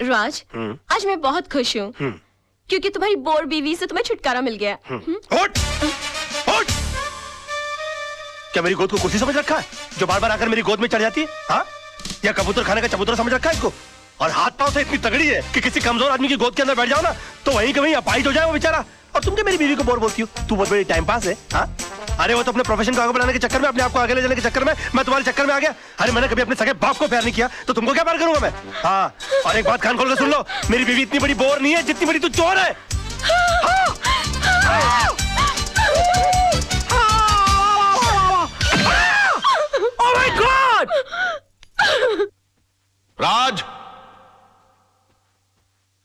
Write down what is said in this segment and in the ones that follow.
राज, आज मैं बहुत खुश हूँ क्योंकि तुम्हारी बोर बीवी से तुम्हें छुटकारा मिल गया। उठ! उठ! क्या मेरी गोद को कुर्सी समझ रखा है जो बार बार आकर मेरी गोद में चढ़ जाती है? हाँ? या कबूतर खाने का चबूतरा समझ रखा है इसको? और हाथ पांव से इतनी तगड़ी है कि किसी कमजोर आदमी की गोद के अंदर बैठ जाओ ना तो वहीं के वहीं अपाहिज हो जाए वो बेचारा। और तुम क्या मेरी बीवी को बोर बोलती हो? तू बहुत बड़ी टाइम पास है। हाँ? अरे वो तो अपने प्रोफेशन को आगे बढ़ाने के चक्कर में, अपने आप को आगे ले जाने के चक्कर में मैं तुम्हारे चक्कर में आ गया। अरे मैंने कभी अपने सगे बाप को प्यार नहीं किया तो तुमको क्या प्यार करूंगा मैं? हाँ, और एक बात कान खोल के सुन लो, मेरी बीवी इतनी बड़ी बोर नहीं है जितनी बड़ी तू चोर है। Oh my God! राज!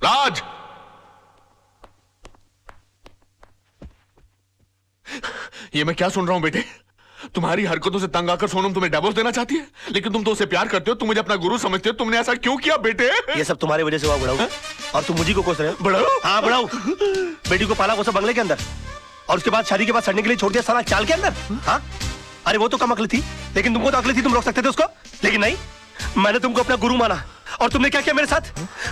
राज! ये मैं क्या सुन रहा हूं बेटे? तुम्हारी हरकतों से तंग आकर सोनम तुम्हें डिवोर्स देना चाहती है, लेकिन तुम तो उसे प्यार करते हो, तुम मुझे अपना गुरु समझते हो। तुमने ऐसा क्यों किया बेटे? ये सब तुम्हारी वजह से हुआ बुढ़ाऊ। और तुम मुझे को कोस रहे हो? बुढ़ाऊ? हाँ बुढ़ाऊ। बेटी को पाला वो सब बंगले के अंदर और उसके बाद शादी के बाद सड़ने के लिए छोड़ दिया साला चाल के अंदर। हाँ? अरे वो तो कम अकल थी, लेकिन तुमको तो अकल थी, तुम रोक सकते थे उसको। लेकिन नहीं, मैंने तुमको अपना गुरु माना और तुमने क्या किया मेरे साथ?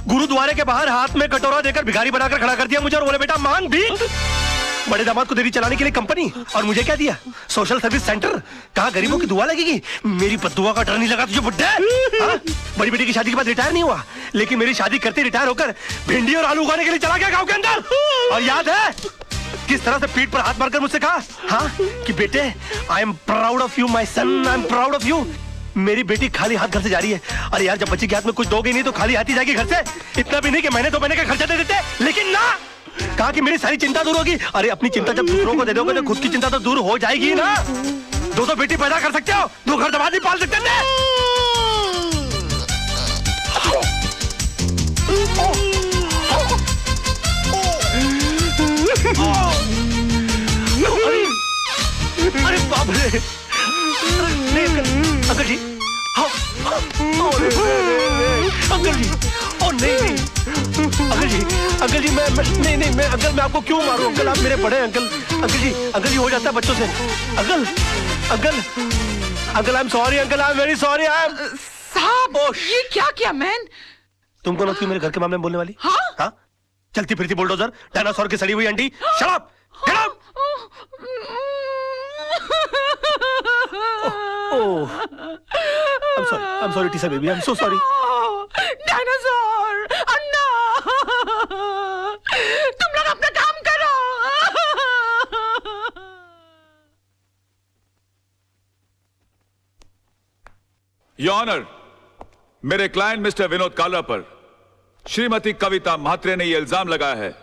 गुरुद्वारे के बाहर हाथ में कटोरा देकर भिखारी बनाकर खड़ा कर दिया मुझे और बोले बेटा मांग भीख। बड़े दामाद को देरी चलाने के लिए कंपनी और मुझे क्या दिया? Social service centre. कहाँ गरीबों की दुआ लगेगी? मेरी बद्दुआ का डर नहीं लगा तुझे बुड्ढे? बड़ी बेटी की शादी के बाद रिटायर नहीं हुआ, लेकिन मेरी शादी करते रिटायर होकर भिंडी और आलू उगाने के लिए चला गया गाँव के अंदर। और याद है किस तरह से पीठ पर हाथ मारकर मुझसे कहा, हाँ, कि बेटे I am proud of you my son, I am proud of you. मेरी बेटी खाली हाथ घर से जा रही है। अरे यार, जब बच्ची के हाथ में कुछ दोगे नहीं तो खाली हाथ ही जाएगी घर से। इतना भी नहीं कि महीने 2 महीने का खर्चा दे देते, लेकिन ना, कहा कि मेरी सारी चिंता दूर होगी। अरे अपनी चिंता जब दूसरों को दे दोगे तो खुद की चिंता तो दूर हो जाएगी ना। 2 बेटी पैदा कर सकते हो, 2 घर दबा नहीं पाल सकते ना। अरे बाप रे, अंकल जी, अंकल जी, ओ नहीं, अंकल जी, मैं अंकल, मैं आपको क्यों मारूं अंकल? आप मेरे बड़े अंकल जी हो जाता है बच्चों से। Uncle I am sorry, uncle I am very sorry. साहब, ये क्या किया मैन? तुमको ना क्यों मेरे घर के मामले में बोलने वाली? हाँ? चलती फिरती बुलडोजर, डायनासोर की सड़ी हुई अंडी। Shut up, get out. I'm sorry, Tisa baby. I'm so sorry. Dinosaur, Anna, तुम लोग अपना काम करो। योर ऑनर, मेरे क्लाइंट मिस्टर विनोद कालरा पर श्रीमती कविता म्हात्रे ने यह इल्जाम लगाया है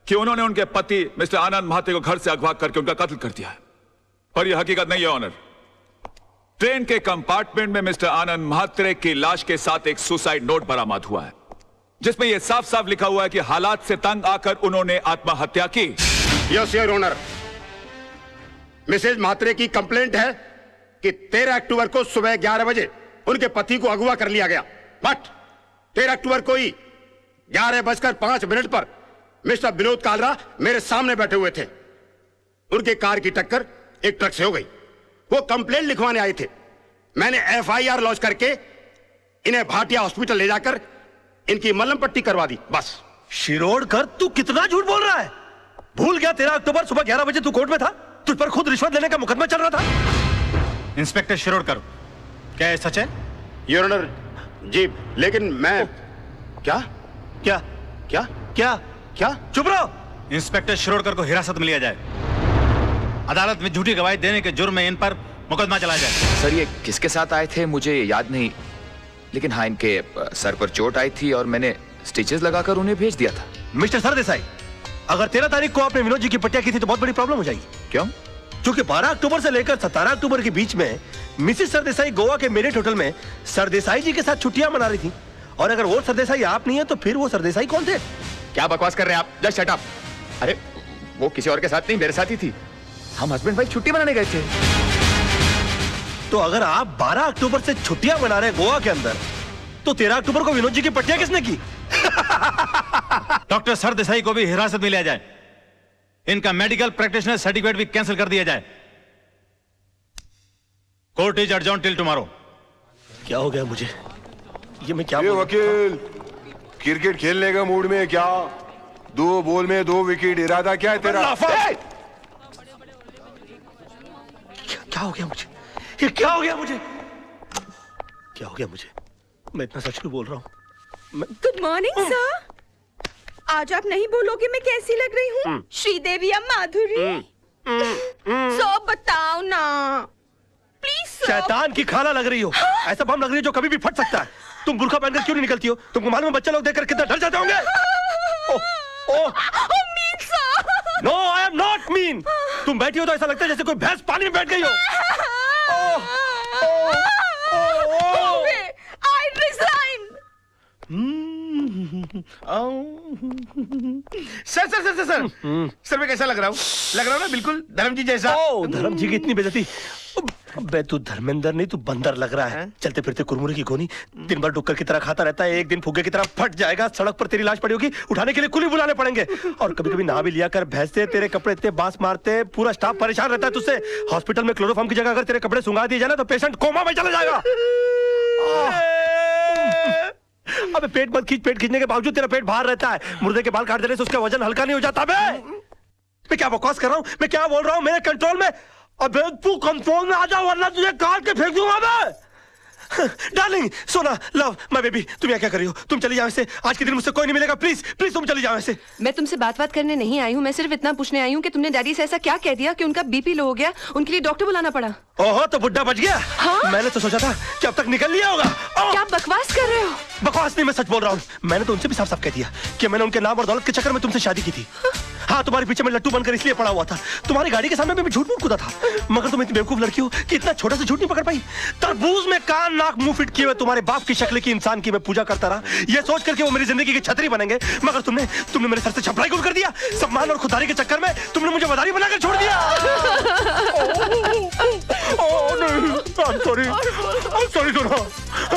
कि उन्होंने उनके पति मिस्टर आनंद म्हात्रे को घर से अगवा करके उनका कत्ल कर दिया है, पर यह हकीकत नहीं है ऑनर। ट्रेन के कंपार्टमेंट में मिस्टर आनंद म्हात्रे की लाश के साथ एक सुसाइड नोट बरामद हुआ है, जिसमें यह साफ साफ लिखा हुआ है कि हालात से तंग आकर उन्होंने आत्महत्या की। Yes your honour, Mrs Mhatre की कंप्लेंट है कि 13 अक्टूबर को सुबह 11 बजे उनके पति को अगवा कर लिया गया, बट 13 अक्टूबर को ही 11:05 पर मिस्टर विनोद कालरा मेरे सामने बैठे हुए थे। उनके कार की टक्कर एक ट्रक से हो गई। वो कंप्लेंट लिखवाने आए थे। मैंने FIR लॉन्च करके इन्हें भाटिया हॉस्पिटल ले जाकर इनकी मलहम पट्टी करवा दी, बस। शिरोडकर, तू कितना झूठ बोल रहा है? भूल गया 13 अक्टूबर सुबह 11 बजे तू कोर्ट में था? तुझ पर खुद रिश्वत लेने का मुकदमा चल रहा था। इंस्पेक्टर शिरोडकर, क्या ये सच है? योर ऑनर जी, लेकिन मैं क्या? चुप रहो। इंस्पेक्टर शिरोडकर को हिरासत में लिया जाए। अदालत में झूठी गवाही देने के जुर्म में इन पर मुकदमा चलाया जाए। सर, ये किसके साथ आए थे मुझे याद नहीं, लेकिन हाँ, इनके सर पर चोट आई थी और मैंने स्टिचेस लगाकर उन्हें भेज दिया था। मिस्टर सरदेसाई, अगर 13 तारीख को आपने विनोद जी की पट्टिया की थी तो बहुत बड़ी प्रॉब्लम हो जाएगी। क्यों? क्योंकि 12 अक्टूबर से लेकर 17 अक्टूबर के बीच में मिसेस सरदेसाई गोवा के मेरिट होटल में सरदेसाई जी के साथ छुट्टियां मना रही थी। और अगर वो सरदेसाई आप नहीं है तो फिर वो सरदेसाई कौन थे? क्या बकवास कर रहे हैं आप? Just shut up. अरे वो किसी और के साथ नहीं, मेरे साथ ही थी। हम हस्बैंड वाइफ छुट्टी मनाने गए थे। तो अगर आप 12 अक्टूबर से छुट्टियां मना रहे हैं गोवा के अंदर, तो 13 अक्टूबर को विनोद जी की पट्टियां किसने की? डॉक्टर सरदेसाई को भी हिरासत में लिया जाए। इनका मेडिकल प्रैक्टिशनर सर्टिफिकेट भी कैंसिल कर दिया जाए। Court is adjourn till tomorrow. क्या हो गया मुझे? ये मैं क्या वकील, क्रिकेट खेलने का मूड में है क्या? 2 बॉल में 2 विकेट, इरादा क्या है तेरा? क्या हो गया मुझे? ये क्या हो गया मुझे? क्या हो गया मुझे? मैं इतना सच क्यों बोल रहा हूँ? Good morning sir. आज आप नहीं बोलोगे मैं कैसी लग रही हूँ? श्रीदेवी या माधुरी? सब बताओ ना प्लीज। शैतान की खाला लग रही हो। ऐसा बम लग रही है जो कभी भी फट सकता है। तुम बुर्का पहनकर क्यों नहीं निकलती हो? तुमको मालूम है बच्चे लोग देखकर कितना डर जाते होंगे? No I am not mean. तुम बैठी हो तो ऐसा लगता है जैसे कोई भैंस पानी में बैठ गई हो। I resign. Sir sir sir sir sir मैं कैसा लग रहा हूँ? लग रहा हूँ ना बिल्कुल धर्म जी जैसा। धर्म जी की इतनी बेइज्जती। अबे तू धर्मेंद्र नहीं, तू बंदर लग रहा है। चलते फिरते कुरमुरे की गोनी, दिन भर डुक्कर की तरह खाता रहता है। एक दिन फुग्गे की तरह फट जाएगा, सड़क पर तेरी लाश पड़ी होगी, उठाने के लिए कुली बुलाने पड़ेंगे। और कभी कभी नहा भी लिया कर, भैंसे तेरे कपड़े इतने बांस मारते, पूरा स्टाफ परेशान रहता है तुझसे। हॉस्पिटल में क्लोरोफॉर्म की जगह अगर तेरे कपड़े सुंगा दिए जाए ना तो पेशेंट कोमा में चला जाएगा। अबे पेट मत खींच, पेट खींचने के बावजूद तेरा पेट बाहर रहता है। मुर्दे के बाल काट देने से उसका वजन हल्का नहीं हो जाता। मैं क्या बकवास कर रहा हूँ? मैं क्या बोल रहा हूँ? मेरे कंट्रोल में। अबे तू कंट्रोल में आ जा वरना तुझे काट के फेंक दूंगा मैं। डार्लिंग, सोना, लव, माय बेबी, तुम यहाँ क्या कर रही हो? तुम चली जाओ ऐसे। आज के दिन मुझसे कोई नहीं मिलेगा। प्लीज प्लीज तुम चली जाओ ऐसे। मैं तुमसे बात करने नहीं आई हूँ। मैं सिर्फ इतना पूछने आई हूँ कि तुमने डैडी से ऐसा क्या कह दिया कि उनका बीपी लो हो गया, उनके लिए डॉक्टर बुलाना पड़ा। ओहो, तो बुड्ढा बच गया। हाँ? मैंने तो सोचा था कि अब तक निकल लिया होगा। क्या बकवास कर रहे हो? बकवास नहीं, मैं सच बोल रहा हूँ। मैंने तो उनसे भी साफ साफ कह दिया कि मैंने उनके नाम और दौलत के चक्कर में तुमसे शादी की थी। हाँ, तुम्हारे पीछे मैं लट्टू बनकर इसलिए पड़ा हुआ था। तुम्हारी गाड़ी के सामने मैं झूठ मूठ कूदा था। मगर तुम इतनी बेवकूफ लड़की हो कि इतना छोटा सा झूठ नहीं पकड़ पाई। तरबूज में कान नाक मुंह फिट किए हुए तुम्हारे बाप की शक्ल की इंसान की मैं पूजा करता रहा, ये सोच करके वो मेरी जिंदगी की छतरी बनेंगे। मगर तुमने मेरे सर से छपड़ाई गुल कर दिया। सम्मान और खुदारी के चक्कर में तुमने मुझे मदारी बनाकर छोड़ दिया। सॉरी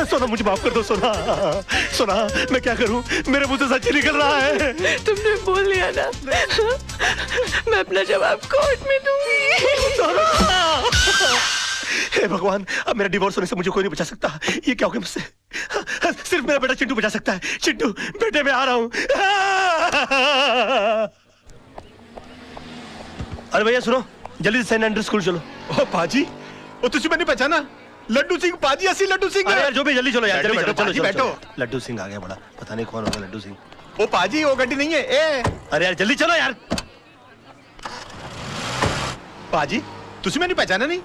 सोना, मुझे माफ कर दो सोना, मैं क्या करूं? मेरे मुंह से सच ही निकल रहा है। तुमने बोल लिया ना, मैं अपना जवाब कोर्ट में दूंगी। हे भगवान, अब मेरा डिवोर्स होने से मुझे कोई नहीं बचा सकता। ये क्या हो गया मुझसे? सिर्फ मेरा बेटा चिंटू बचा सकता है। चिंटू बेटे, मैं आ रहा हूं। अरे भैया सुनो, जल्दी से सेंट एंड्रू स्कूल चलो। ओ पाजी, ओ तुझे मैंने पहचाना? लड्डू सिंह पाजी, असली लड्डू सिंह। अरे यार जो भी, जल्दी चलो यार, जल्दी चलो, बैठो। लड्डू सिंह आ गया बड़ा, पता नहीं कौन होगा लड्डू सिंह। ओ पाजी, वो गड्डी नहीं है। ए अरे यार जल्दी चलो यार। पाजी, तुझे मैंने पहचाना नहीं?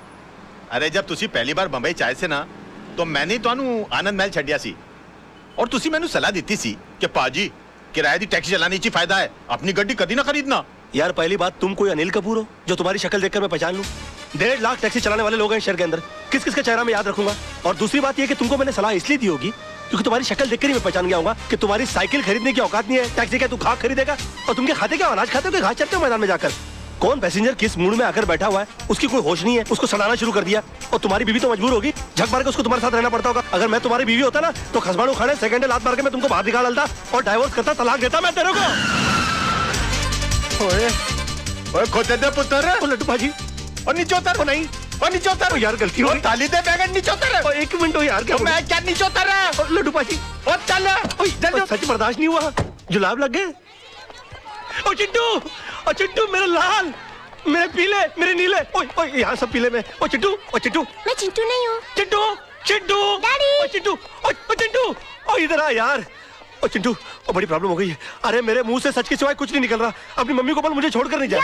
अरे जब तुसी पहली बार बंबई चाहे से ना तो मैंने ਤੁਹਾਨੂੰ आनंद महल छड़िया सी और तुसी मैंने सलाह दी सी कि पाजी किराए दी टैक्सी चलाने ची फायदा है, अपनी गड्डी कभी ना खरीदना। यार पहली बात, तुम कोई अनिल कपूर हो जो तुम्हारी शक्ल देखकर मैं पहचान लूं? 1.5 लाख टैक्सी चलाने वाले लोग हैं शहर के अंदर, किस किस का चेहरा मैं याद रखूंगा? और दूसरी बात यह कि तुमको मैंने सलाह इसलिए दी होगी क्योंकि तुम्हारी शक्ल देखकर ही मैं पहचान गया होगा कि तुम्हारी साइकिल खरीदने की औकात नहीं है। टैक्सी क्या तू घास खरीदेगा? और तुम क्या खाते, क्या अनाज खाते हो कि घास चरते हो मैदान में जाकर? कौन पैसेंजर किस मूड में आकर बैठा हुआ है उसकी कोई होश नहीं है, उसको सड़ाना शुरू कर दिया। और तुम्हारी बीवी तो मजबूर होगी, झक मार के उसको तुम्हारे साथ रहना पड़ता होगा। अगर मैं तुम्हारी बीवी होता ना तो खसबाड़ू खाने सेकंड लात मार के मैं तुमको बाहर निकाल डालता और डाइवोर्स करता, तलाक देता मैं तेरे को। ओए खोते दे पुत्र, ओ लड्डू भाजी, और नीचे उतर। नहीं, और नीचे उतर यार, गलती हो गई। ताली दे बैगन, नीचे उतर। एक मिनट हो यार, क्या मैं क्या नीचे उतर रहा है? लड्डू भाजी, और चल जल्दी। सच बर्दाश्त नहीं हुआ, जुलाब लग गए। ओ चिट्टू, मेरे लाल, मेरे पीले, मेरे नीले, ओए यहाँ सब पीले में। ओ चिट्टू, मैं चिंटू नहीं हूँ। चिट्टू डैडी। ओ चिट्टू, ओ इधर आ यार। ओ चिंटू, ओ बड़ी प्रॉब्लम हो गई है। अरे मेरे मुंह से सच के सिवाय कुछ नहीं निकल रहा। अपनी मम्मी को बोल मुझे छोड़कर नहीं जाए।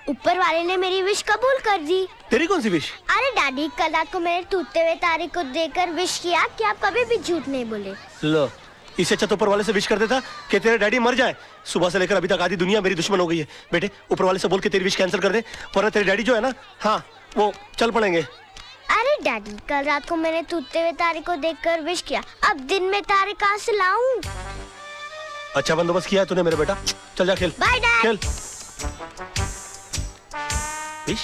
ऊपर वाले ने मेरी विश कबूल कर दी। तेरी कौन सी विश? अरे डैडी, कल रात को मैंने टूटते हुए तारे को देखकर विश किया कि आप कभी भी झूठ नहीं बोले। लो, इससे अच्छा तो ऊपर वाले से विश कर देता कि तेरे डैडी मर जाए। सुबह से लेकर अभी तक आधी दुनिया मेरी दुश्मन हो गई है। बेटे ऊपर वाले से बोल के तेरी विश कैंसिल कर दे, वरना तेरे डैडी जो है ना, हाँ वो चल पड़ेंगे। अरे डैडी, कल रात को मैंने टूटते हुए तारे को देखकर विश किया, अब दिन में तारे कहाँ से लाऊं? अच्छा बंदोबस्त किया है तूने मेरे बेटा, चल जा खेल। Bye dad. खेल। विश?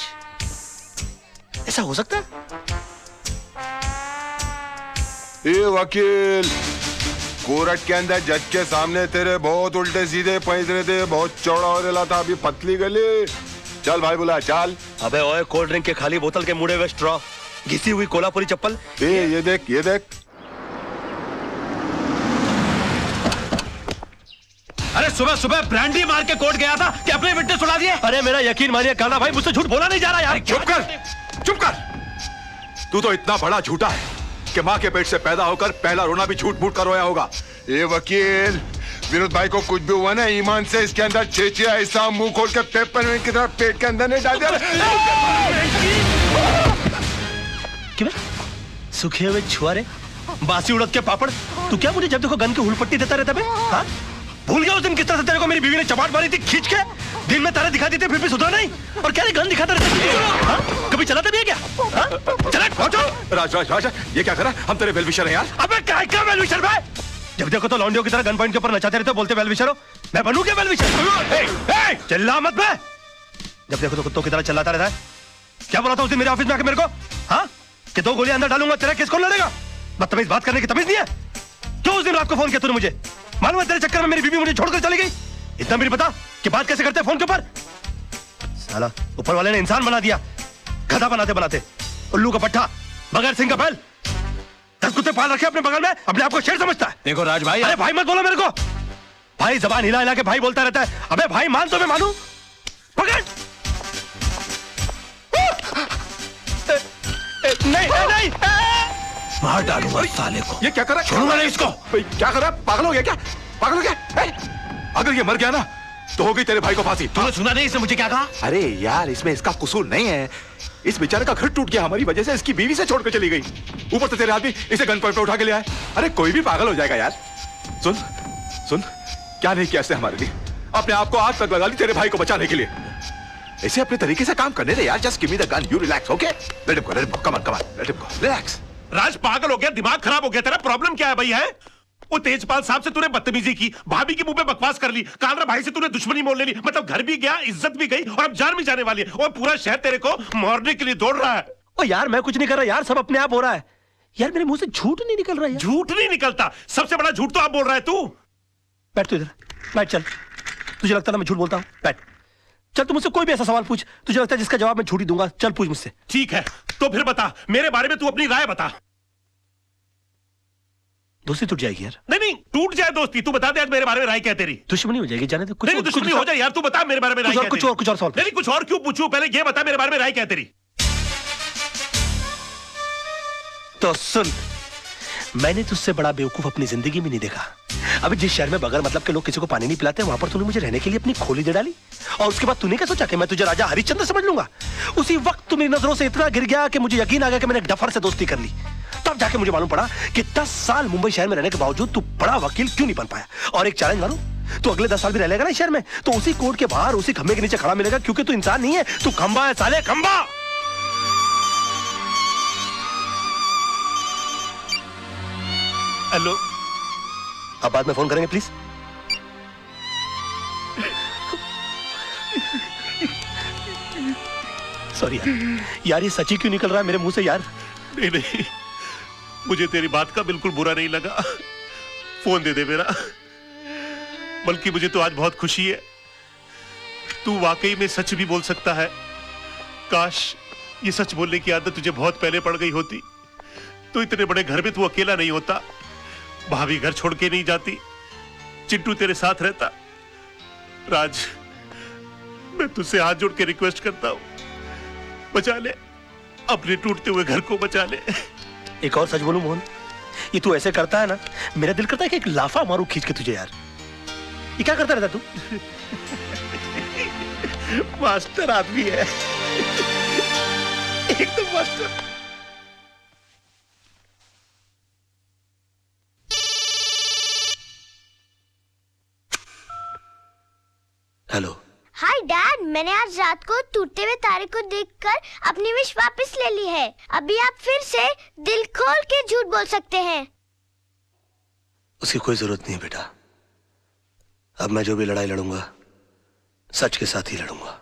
ऐसा हो सकता है? ए वकील, कोर्ट के अंदर जज के सामने तेरे बहुत उल्टे सीधे पैंतरे थे, बहुत चौड़ा हो रहा था, अभी पतली गली। चल भाई बुला, चल। अबे ओए, कोल्ड ड्रिंक के खाली बोतल के मुड़े हुए स्ट्रॉ, घिसी हुई कोल्हापुरी चप्पल। ये देख। अरे सुबह सुबह ब्रांडी मार के कोर्ट गया था कि अपने विटनेस उड़ा दिए। अरे मेरा यकीन मानिए काना भाई, मुझसे झूठ बोला नहीं जा रहा यार। चुप कर, चुप कर। तू तो इतना बड़ा झूठा है कि माँ के पेट से पैदा होकर पहला रोना भी झूठ मूठ कर रोया होगा। ये वकील, विनोद भाई को कुछ भी हुआ ना, ईमान से इसके अंदर छेचिया ऐसा मुंह खोल के पेपर की तरह पेट के अंदर नहीं डाल दिया। क्यों सूखे हुए छुआरे, बासी उड़द के पापड़, तू क्या मुझे जब देखो गन की हुलपट्टी देता रहता बे? हाँ? भूल गया उस दिन किस तरह से तेरे को मेरी बीवी ने चपाट मारी थी खींच के? दिन में तारे दिखाती थी फिर भी सुधरा नहीं, और क्या गन दिखाता रहता? हाँ? कभी चलाते भी है क्या? हाँ? चला पहुंचो। राज राज राज, ये क्या करा? हम तेरे वेलविशर हैं यार। अबे क्या वेलविशर भाई? जब देखो तो लौंडियों की तरह गन पॉइंट के ऊपर नचाते रहते हो, बोलते वेलविशर हो। मैं बनूं क्या वेलविशर? चिल्ला मत बे। जब देखो तो कुत्तों की तरह चिल्लाता रहता है। क्या बोला था उस दिन मेरे ऑफिस में आके मेरे को? हाँ? कि 2 गोलियां अंदर डालूंगा, तेरा केस कौन लड़ेगा? बदतमीज बात करने की तमीज नहीं है? क्यों उस दिन रात को फोन किया तूने मुझे? मालूम है तेरे चक्कर में मेरी बीवी मुझे छोड़कर चली गई। इतना भी नहीं पता कि बात कैसे करते हैं फोन के ऊपर? साला ऊपर वाले ने इंसान बना दिया, गधा बनाते बनाते। उल्लू का पट्टा, बगैर सिंह का बैल। 10 कुत्ते पाल रखे अपने बगल में, अपने आप को शेर समझता है। देखो राज भाई, अरे भाई मत बोलो मेरे को। भाई जबान हिला हिला के भाई बोलता रहता है। अबे भाई मान तो मैं मानू। पकड़। नहीं नहीं, मार डालूंगा साले को। ये क्या कर रहा है? छोड़ूंगा नहीं इसको। क्या कर रहा है? पागल हो गया क्या? पागल हो गया? अगर ये मर गया ना तो हो गई तेरे भाई को फांसी। तूने सुना नहीं इसने मुझे क्या कहा? अरे यार, इसमें इसका कसूर नहीं है। इस बेचारे का घर टूट गया हमारी वजह से, इसकी बीवी से छोड़कर चली गई। ऊपर से तेरे आदमी इसे गन पॉइंट पे उठा के ले आए। अरे कोई भी पागल हो जाएगा यार। सुन सुन, क्या नहीं किया इसने हमारे लिए? अपने आप को आग तक लगा ली तेरे भाई को बचाने के लिए। इसे अपने तरीके से काम करने दे यार। Just give me the gun, you relax, okay? Let him go, let him go, come on, let him go, relax. Raj पागल हो गया, दिमाग खराब हो गया तेरा? प्रॉब्लम क्या है भाई? है वो तेजपाल साहब से तूने बदतमीजी की, भाभी के मुंह पे बकवास कर ली, कालरा भाई से तूने दुश्मनी मोल ले ली, मतलब घर भी गया, इज्जत भी गई और अब जान भी जाने वाली है। और पूरा शहर तेरे को मारने के लिए दौड़ रहा है। ओ यार मैं कुछ नहीं कर रहा यार, सब अपने आप हो रहा है यार। मेरे मुंह से झूठ नहीं निकल रहा है। झूठ नहीं निकलता, सबसे बड़ा झूठ तो आप बोल रहा है तू। बैठ तू इधर, बैठ। चल, तुझे लगता है मैं झूठ बोलता हूँ? बैठ। चल तू मुझसे कोई भी ऐसा सवाल पूछ, तुझे लगता है जिसका जवाब मैं झूठ ही दूंगा। चल पूछ मुझसे। ठीक है, तो फिर बता, मेरे बारे में तू अपनी राय बता। दोस्ती टूट जाएगी यार। नहीं नहीं, टूट जाए दोस्ती, तू बता दे आज मेरे बारे में राय क्या तेरी? दुश्मनी हो जाएगी, जाने दे। कुछ दुश्मनी हो जाए यार, तू बता मेरे बारे में राय क्या तेरी? कुछ और सवाल। नहीं कुछ और क्यों पूछूं, पहले ये बता मेरे बारे में राय क्या तेरी? तो सुन, मैंने तुझसे बड़ा बेवकूफ अपनी जिंदगी में नहीं देखा। अभी जिस शहर में बगैर मतलब के लोग किसी को पानी नहीं पिलाते, वहां पर तूने मुझे रहने के लिए अपनी खोली दे डाली, और उसके बाद तूने क्या सोचा कि मैं तुझे राजा हरिश्चंद्र समझ लूंगा? उसी वक्त तू मेरी नजरों से इतना गिर गया कि मुझे यकीन आ गया कि मैंने एक डफर से दोस्ती कर ली। तब जाके मुझे मालूम पड़ा कि 10 साल मुंबई शहर में रहने के बावजूद तू बड़ा वकील क्यों नहीं बन पाया। और एक चैलेंज मानूं, तू अगले 10 साल भी रह लेगा ना शहर में, तो उसी कोर्ट के बाहर उसी खंबे के नीचे खड़ा मिलेगा, क्योंकि तू इंसान नहीं है, तू खंबा है साले, खंबा। हेलो, अब बाद में फोन करेंगे प्लीज। सॉरी यार, ये सच्ची क्यों निकल रहा है मेरे मुंह से यार? नहीं नहीं, मुझे तेरी बात का बिल्कुल बुरा नहीं लगा। फोन दे दे मेरा। बल्कि मुझे तो आज बहुत खुशी है, तू वाकई में सच भी बोल सकता है। काश ये सच बोलने की आदत तुझे बहुत पहले पड़ गई होती, तो इतने बड़े घर में तू अकेला नहीं होता, भाभी घर छोड़ के नहीं जाती, चिंटू तेरे साथ रहता। राज, मैं तुझसे हाथ जोड़ के रिक्वेस्ट करता हूं, बचा ले, अपने टूटते हुए घर को बचा ले। एक और सच बोलूं मोहन, ये तू ऐसे करता है ना, मेरा दिल करता है कि एक लाफा मारूं खींच के तुझे यार। ये क्या करता रहता तू? मास्टर आदमी है, एकदम मास्टर। हेलो। हाय डैड, मैंने आज रात को टूटते हुए तारे को देखकर अपनी विश वापस ले ली है। अभी आप फिर से दिल खोल के झूठ बोल सकते हैं। उसकी कोई जरूरत नहीं है बेटा। अब मैं जो भी लड़ाई लड़ूंगा, सच के साथ ही लड़ूंगा।